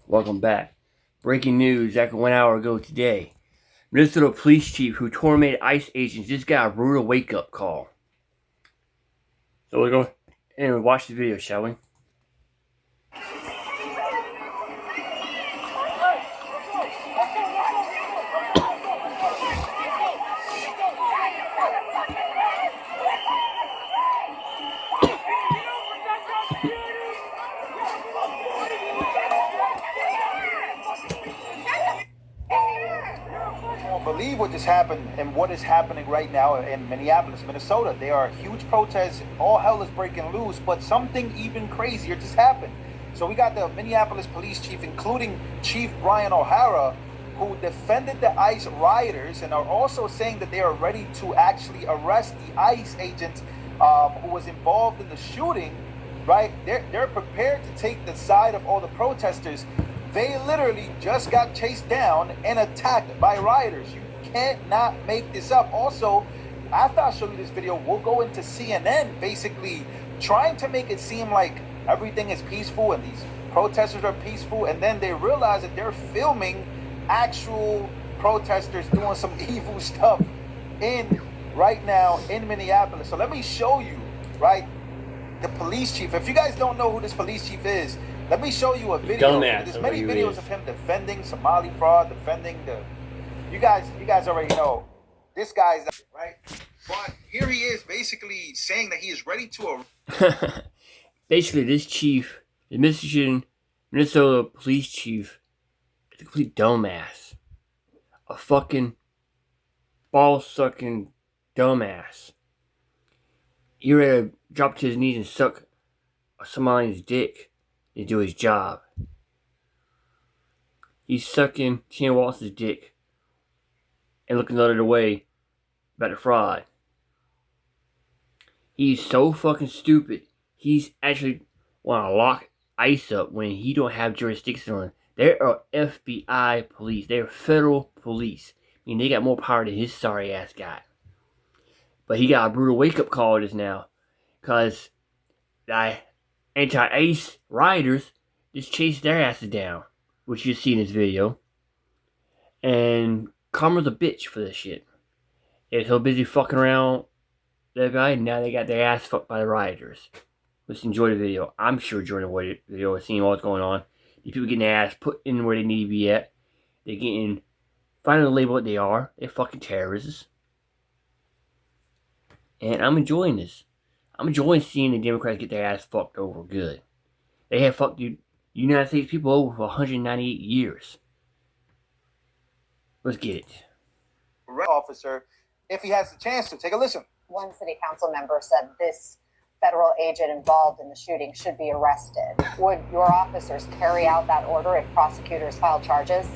Welcome back. Breaking news exactly 1 hour ago today. Minnesota police chief who tormented ICE agents just got a brutal wake up call. So we'll go and watch the video, shall we? Believe what just happened and what is happening right now in Minneapolis, Minnesota. There are huge protests. All hell is breaking loose, but something even crazier just happened. So we got the Minneapolis police chief, including Chief Brian O'Hara, who defended the ICE rioters and are also saying that they are ready to actually arrest the ICE agent who was involved in the shooting. Right? They're prepared to take the side of all the protesters. They literally just got chased down and attacked by rioters. You cannot make this up. Also, after I show you this video, we'll go into CNN basically trying to make it seem like everything is peaceful and these protesters are peaceful, and then they realize that they're filming actual protesters doing some evil stuff right now in Minneapolis. So let me show you, right, the police chief. If you guys don't know who this police chief is, let me show you a video. There's many videos of him defending Somali fraud, defending the. You guys already know this guy's right. But here he is, basically saying that he is ready to. Basically, this chief, the Minnesota police chief, is a complete dumbass, a fucking ball sucking dumbass. He ready to drop to his knees and suck Somali's dick to do his job. He's sucking Tina Waltz's dick and looking the other way about the fraud. He's so fucking stupid. He's actually want to lock ICE up when he don't have jurisdiction on it. They are FBI police. They're federal police. I mean, they got more power than his sorry ass guy. But he got a brutal wake up call just now, because the anti-ICE rioters just chased their asses down, which you see in this video. And Karma's a bitch for this shit. They're so busy fucking around that guy, now they got their ass fucked by the rioters. Let's enjoy the video. I'm sure enjoying the video, seeing what's going on. These people getting their ass put in where they need to be at. They're getting, finally label what they are. They're fucking terrorists. And I'm enjoying this. I'm enjoying seeing the Democrats get their ass fucked over good. They have fucked the United States people over for 198 years. Let's get it. Officer, if he has the chance to, take a listen. One city council member said this federal agent involved in the shooting should be arrested. Would your officers carry out that order if prosecutors filed charges?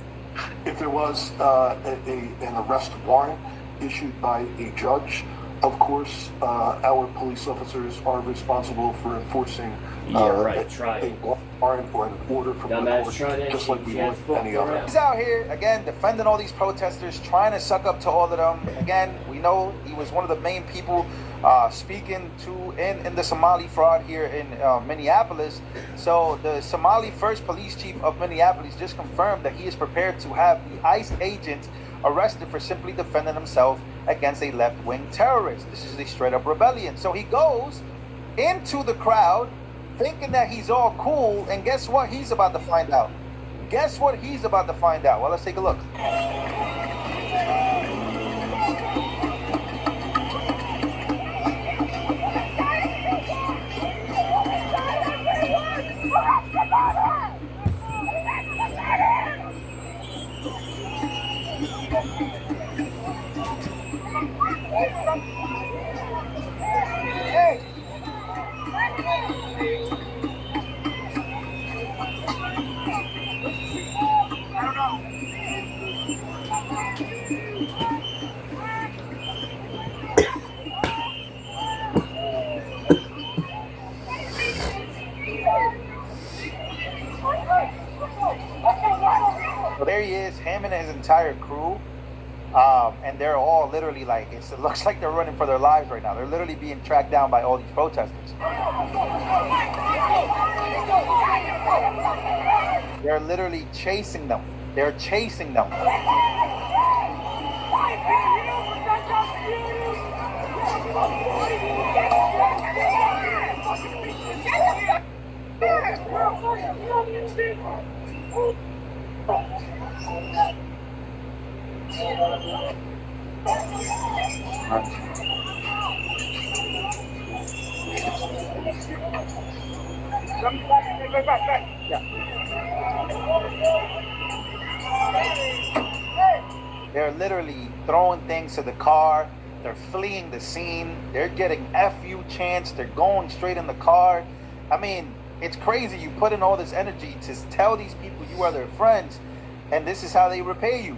If there was an arrest warrant issued by a judge, of course, our police officers are responsible for enforcing a warrant or an order from the court, just like we would any other. He's out here, again, defending all these protesters, trying to suck up to all of them. Again, we know he was one of the main people speaking to in the Somali fraud here in Minneapolis. So the Somali first police chief of Minneapolis just confirmed that he is prepared to have the ICE agent arrested for simply defending himself against a left-wing terrorist. This is a straight-up rebellion. So he goes into the crowd thinking that he's all cool, and guess what he's about to find out? Guess what he's about to find out? Well, let's take a look. Hey! So there he is, him and his entire crew. And they're all literally like, it looks like they're running for their lives right now. They're literally being tracked down by all these protesters. They're literally chasing them. They're chasing them. They're literally throwing things to the car. They're fleeing the scene. They're getting FU chants. They're going straight in the car. I mean, it's crazy. You put in all this energy to tell these people you are their friends, and this is how they repay you.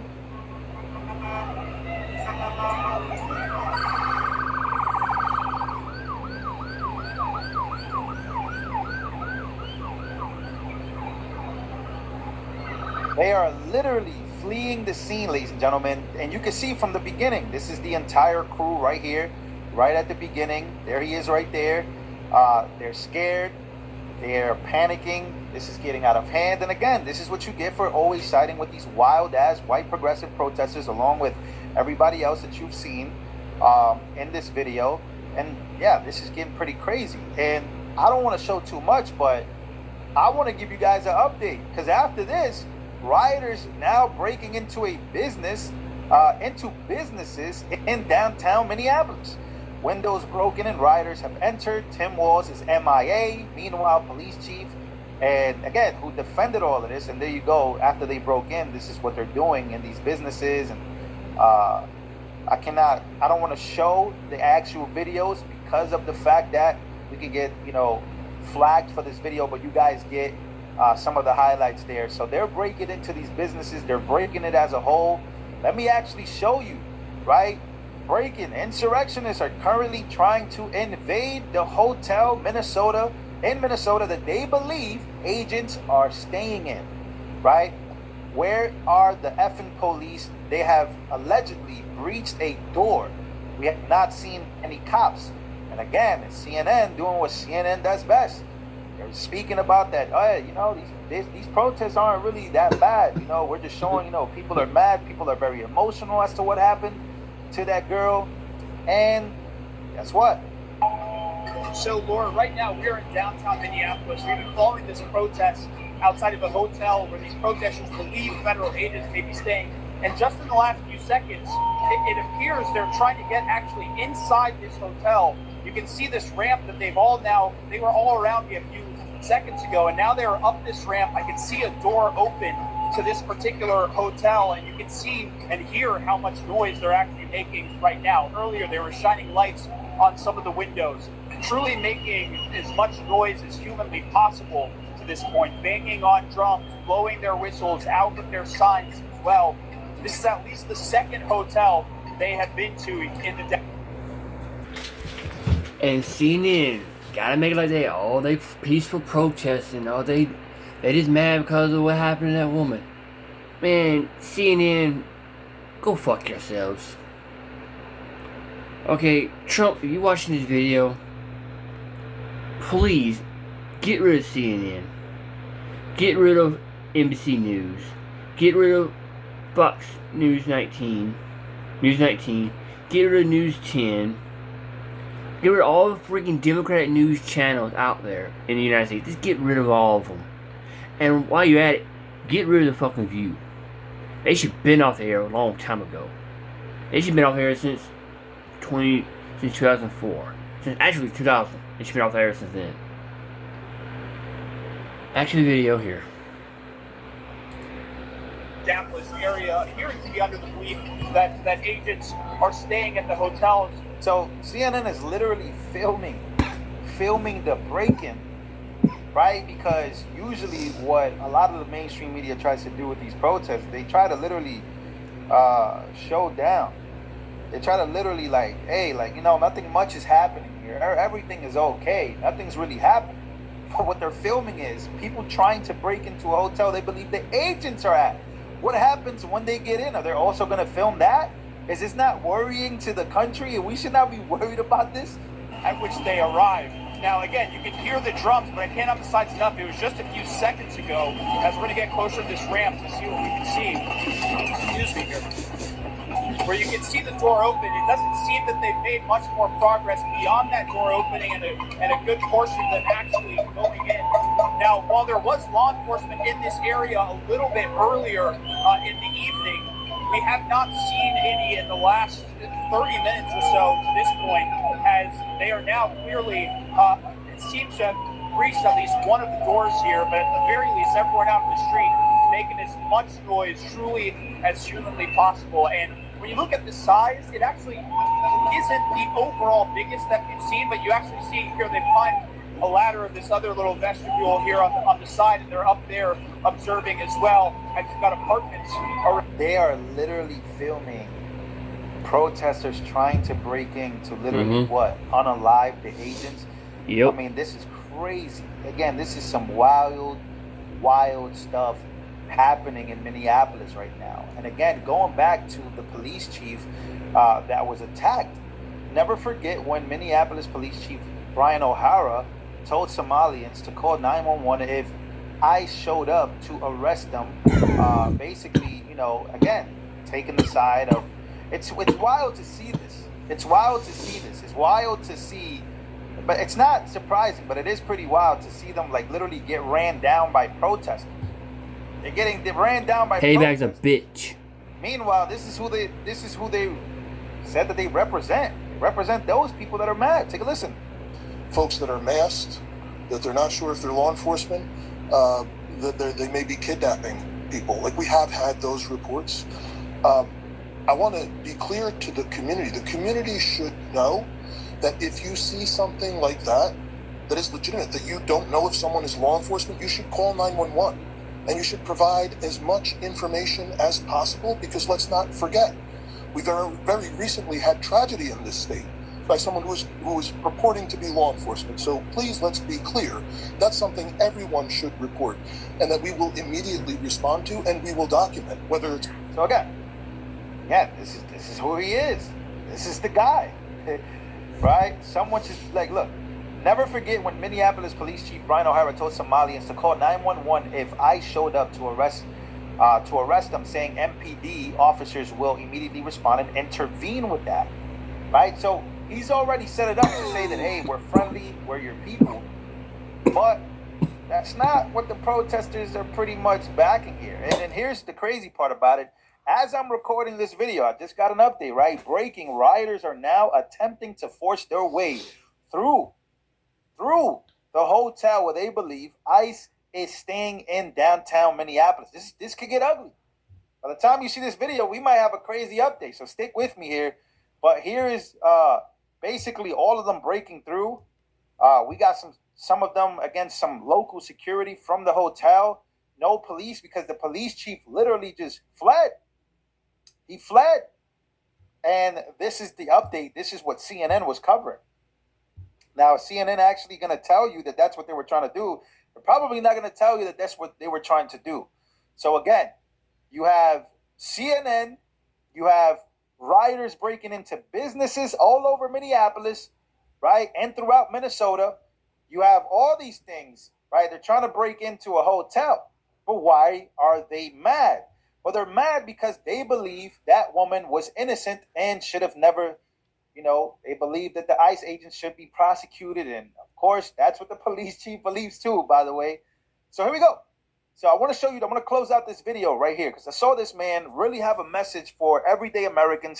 They are literally fleeing the scene, ladies and gentlemen. And you can see from the beginning, this is the entire crew right here, right at the beginning. There he is right there. They're scared. They're panicking. This is getting out of hand. And again, this is what you get for always siding with these wild-ass white progressive protesters, along with everybody else that you've seen in this video. And yeah, this is getting pretty crazy. And I don't want to show too much, but I want to give you guys an update, because after this, rioters now breaking into a business, into businesses in downtown Minneapolis. Windows broken and rioters have entered. Tim Walz is MIA. Meanwhile, police chief, and again, who defended all of this. And there you go. After they broke in, this is what they're doing in these businesses. And I don't want to show the actual videos because of the fact that we could get, flagged for this video. But you guys get some of the highlights there. So they're breaking into these businesses. They're breaking it as a whole. Let me actually show you, right? Breaking. Insurrectionists are currently trying to invade the hotel in Minnesota that they believe agents are staying in, right? Where are the effing police? They have allegedly breached a door. We have not seen any cops. And again, it's CNN doing what CNN does best. They're speaking about that. These protests aren't really that bad. We're just showing, people are mad. People are very emotional as to what happened to that girl. And guess what? So, Laura, right now we're in downtown Minneapolis. We've been following this protest outside of a hotel where these protesters believe federal agents may be staying. And just in the last few seconds, it appears they're trying to get actually inside this hotel. You can see this ramp that they were all around me a few seconds ago, and now they're up this ramp. I can see a door open to this particular hotel, and you can see and hear how much noise they're actually making right now. Earlier, they were shining lights on some of the windows, truly making as much noise as humanly possible to this point, banging on drums, blowing their whistles, out with their signs as well. This is at least the second hotel they have been to in the day. And CNN gotta make it like that. Oh, they peaceful protesting. Oh, they just mad because of what happened to that woman. Man, CNN, go fuck yourselves. Okay, Trump, if you watching this video, please get rid of CNN. Get rid of NBC News. Get rid of Fox News 19. News 19. Get rid of News 10. Get rid of all the freaking Democratic news channels out there in the United States. Just get rid of all of them. And while you're at it, get rid of the fucking View. They should have been off the air a long time ago. They should have been off the air since 2004. Since actually 2000. They should have been off the air since then. Back to the video here. Minneapolis area appearing to be under the belief that agents are staying at the hotels. So CNN is literally filming the break-in, right? Because usually what a lot of the mainstream media tries to do with these protests, they try to literally show down. They try to literally nothing much is happening here. Everything is okay. Nothing's really happening. But what they're filming is people trying to break into a hotel they believe the agents are at. What happens when they get in? Are they also going to film that? Is this not worrying to the country, and we should not be worried about this? At which they arrive. Now, again, you can hear the drums, but I can't emphasize enough. It was just a few seconds ago, as we're going to get closer to this ramp to see what we can see. Excuse me here. Where you can see the door open. It doesn't seem that they've made much more progress beyond that door opening and a good portion of them actually going in. Now, while there was law enforcement in this area a little bit earlier in the evening, we have not seen any in the last 30 minutes or so to this point, as they are now clearly, it seems to have reached at least one of the doors here, but at the very least, everyone out in the street making as much noise truly as humanly possible. And when you look at the size, it actually isn't the overall biggest that we've seen, but you actually see here they find a ladder of this other little vestibule here on the side, and they're up there observing as well. And you've got apartments around. They are literally filming protesters trying to break in to literally unalive the agents. Yep. I mean, this is crazy. Again, this is some wild stuff happening in Minneapolis right now. And again, going back to the police chief that was attacked, never forget when Minneapolis Police Chief Brian O'Hara told Somalians to call 911 if ICE showed up to arrest them. Basically, again, taking the side of, it's wild to see this. It's wild to see, but it's not surprising, but it is pretty wild to see them like literally get ran down by protesters. They're ran down by Payback's protesters. a bitch. Meanwhile, this is who they said that they represent. They represent those people that are mad. Take a listen. Folks that are masked, that they're not sure if they're law enforcement, that they may be kidnapping people. Like, we have had those reports. I want to be clear to the community. The community should know that if you see something like that is legitimate, that you don't know if someone is law enforcement, you should call 911. And you should provide as much information as possible, because let's not forget, we very recently had tragedy in this state by someone who was purporting to be law enforcement. So please, let's be clear. That's something everyone should report, and that we will immediately respond to, and we will document whether it's. So again, this is who he is. This is the guy, right? Someone should look. Never forget when Minneapolis Police Chief Brian O'Hara told Somalians to call 911 if ICE showed up to arrest them, saying MPD officers will immediately respond and intervene with that, right? So he's already set it up to say that, hey, we're friendly, we're your people, but that's not what the protesters are pretty much backing here. And then here's the crazy part about it. As I'm recording this video, I just got an update, right? Breaking: rioters are now attempting to force their way through the hotel where they believe ICE is staying in downtown Minneapolis. This could get ugly. By the time you see this video, we might have a crazy update. So stick with me here. But here is basically all of them breaking through. We got some of them against some local security from the hotel. No police, because the police chief literally just fled. He fled. And this is the update. This is what CNN was covering. Now, CNN actually going to tell you that that's what they were trying to do. They're probably not going to tell you that that's what they were trying to do. So again, you have CNN, you have rioters breaking into businesses all over Minneapolis, right? And throughout Minnesota. You have all these things, right? They're trying to break into a hotel. But why are they mad? Well, they're mad because they believe that woman was innocent and should have never, they believe that the ICE agents should be prosecuted. And of course, that's what the police chief believes too, by the way. So here we go. So I want to show you, I'm going to close out this video right here because I saw this man really have a message for everyday Americans who